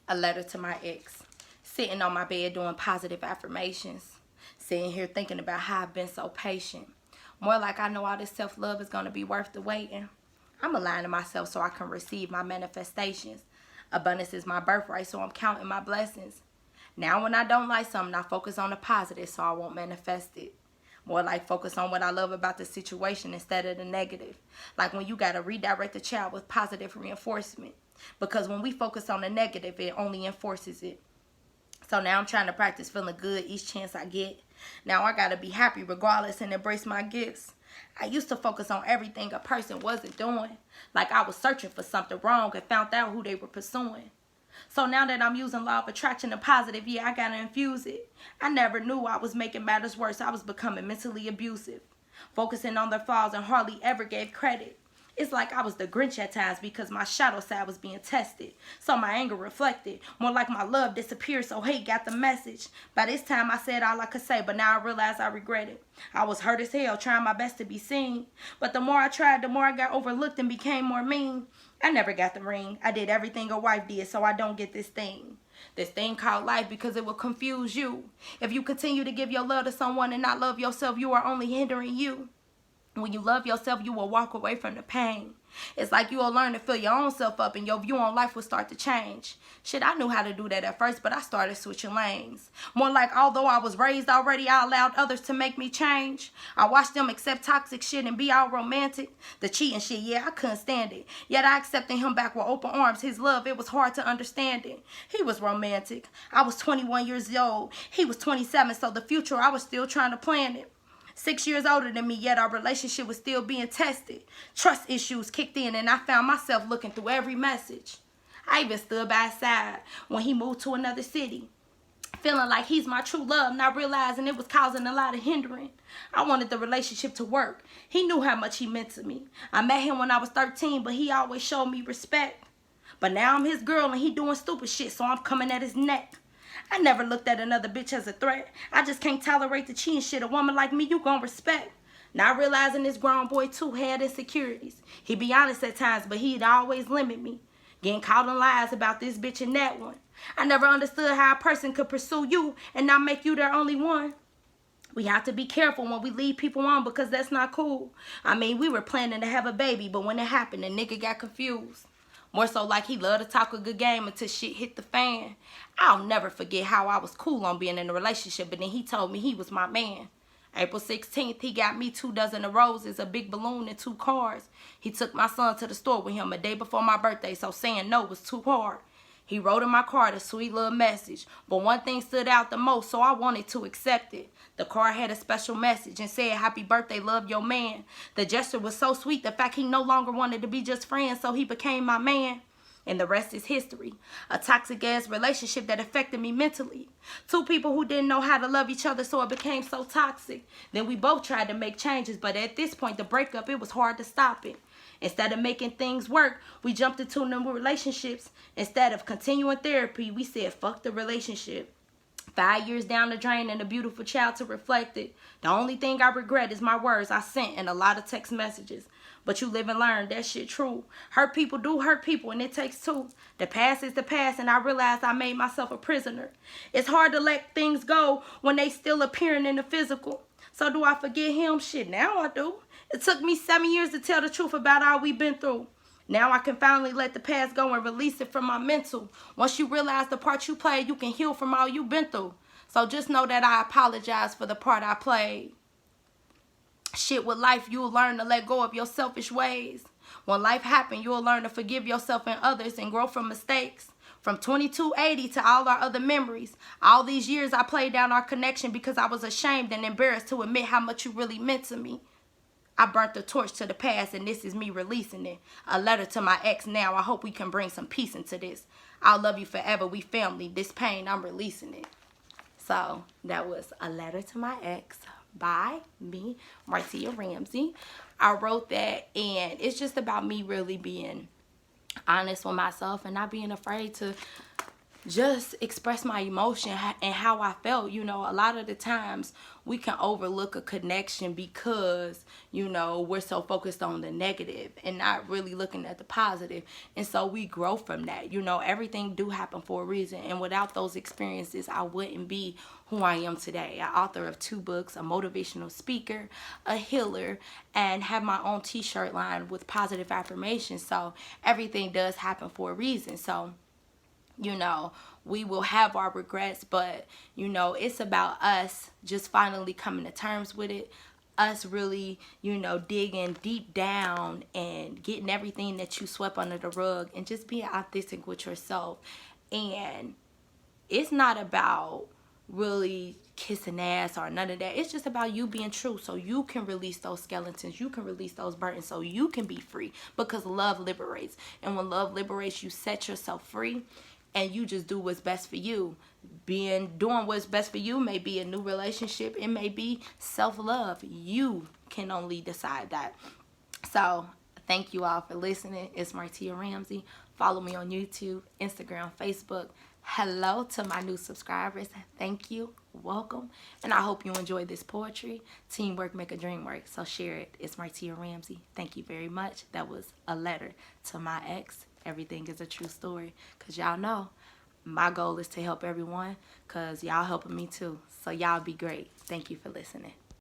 A letter to my ex. Sitting on my bed doing positive affirmations. Sitting here thinking about how I've been so patient. More like I know all this self-love is going to be worth the waiting. I'm aligning myself so I can receive my manifestations. Abundance is my birthright, so I'm counting my blessings. Now when I don't like something, I focus on the positive so I won't manifest it. More like focus on what I love about the situation instead of the negative. Like when you got to redirect the child with positive reinforcement. Because when we focus on the negative, it only enforces it. So now I'm trying to practice feeling good each chance I get. Now I got to be happy regardless and embrace my gifts. I used to focus on everything a person wasn't doing. Like I was searching for something wrong and found out who they were pursuing. So now that I'm using law of attraction and positive, yeah, I gotta infuse it. I never knew I was making matters worse. I was becoming mentally abusive. Focusing on their flaws and hardly ever gave credit. It's like I was the Grinch at times because my shadow side was being tested. So my anger reflected. More like my love disappeared, so hate got the message. By this time I said all I could say, but now I realize I regret it. I was hurt as hell, trying my best to be seen. But the more I tried, the more I got overlooked and became more mean. I never got the ring. I did everything a wife did, so I don't get this thing. This thing called life because it will confuse you. If you continue to give your love to someone and not love yourself, you are only hindering you. When you love yourself, you will walk away from the pain. It's like you will learn to fill your own self up and your view on life will start to change. Shit, I knew how to do that at first, but I started switching lanes. More like although I was raised already, I allowed others to make me change. I watched them accept toxic shit and be all romantic. The cheating shit, yeah, I couldn't stand it. Yet I accepted him back with open arms. His love, it was hard to understand it. He was romantic. I was 21 years old. He was 27, so the future, I was still trying to plan it. 6 years older than me, yet our relationship was still being tested. Trust issues kicked in and I found myself looking through every message. I even stood by his side when he moved to another city. Feeling like he's my true love, not realizing it was causing a lot of hindering. I wanted the relationship to work. He knew how much he meant to me. I met him when I was 13, but he always showed me respect. But now I'm his girl and he doing stupid shit, so I'm coming at his neck. I never looked at another bitch as a threat. I just can't tolerate the cheating shit. A woman like me, you gon' respect. Not realizing this grown boy too had insecurities. He be honest at times, but he'd always limit me. Getting caught in lies about this bitch and that one. I never understood how a person could pursue you and not make you their only one. We have to be careful when we lead people on because that's not cool. I mean, we were planning to have a baby, but when it happened, the nigga got confused. More so like he loved to talk a good game until shit hit the fan. I'll never forget how I was cool on being in a relationship, but then he told me he was my man. April 16th, he got me 2 dozen of roses, a big balloon, and 2 cars. He took my son to the store with him a day before my birthday, so saying no was too hard. He wrote in my card a sweet little message, but one thing stood out the most, so I wanted to accept it. The card had a special message and said, "Happy birthday, love your man." The gesture was so sweet, the fact he no longer wanted to be just friends, so he became my man. And the rest is history. A toxic ass relationship that affected me mentally. 2 people who didn't know how to love each other, so it became so toxic. Then we both tried to make changes, but at this point, the breakup, it was hard to stop it. Instead of making things work, we jumped into new relationships. Instead of continuing therapy, we said, fuck the relationship. 5 years down the drain and a beautiful child to reflect it. The only thing I regret is my words I sent and a lot of text messages. But you live and learn, that shit true. Hurt people do hurt people and it takes 2. The past is the past and I realized I made myself a prisoner. It's hard to let things go when they still appearing in the physical. So do I forget him? Shit, now I do. It took me 7 years to tell the truth about all we've been through. Now I can finally let the past go and release it from my mental. Once you realize the part you played, you can heal from all you've been through. So just know that I apologize for the part I played. Shit, with life, you'll learn to let go of your selfish ways. When life happens, you'll learn to forgive yourself and others and grow from mistakes. From 2280 to all our other memories. All these years I played down our connection because I was ashamed and embarrassed to admit how much you really meant to me. I burnt the torch to the past and this is me releasing it. A letter to my ex now. I hope we can bring some peace into this. I'll love you forever. We family. This pain, I'm releasing it. So that was a letter to my ex by me, Martia Ramsey. I wrote that and it's just about me really being honest with myself and not being afraid to just express my emotion and how I felt. You know, a lot of the times we can overlook a connection because, you know, we're so focused on the negative and not really looking at the positive. And so we grow from that. You know, everything do happen for a reason. And without those experiences, I wouldn't be who I am today. I'm author of 2 books, a motivational speaker, a healer, and have my own t-shirt line with positive affirmations. So everything does happen for a reason. So, you know, we will have our regrets, but, you know, it's about us just finally coming to terms with it, us really, you know, digging deep down and getting everything that you swept under the rug and just being authentic with yourself. And it's not about really kissing ass or none of that. It's just about you being true, so you can release those skeletons, you can release those burdens, so you can be free, because love liberates. And when love liberates, you set yourself free and you just do what's best for you. Doing what's best for you may be a new relationship, it may be self-love. You can only decide that. So thank you all for listening. It's Martia Ramsey. Follow me on YouTube, Instagram, Facebook. Hello to my new subscribers. Thank you. Welcome. And I hope you enjoyed this poetry. Teamwork make a dream work. So share it. It's Martia Ramsey. Thank you very much. That was a letter to my ex. Everything is a true story. Because y'all know my goal is to help everyone, because y'all helping me too. So y'all be great. Thank you for listening.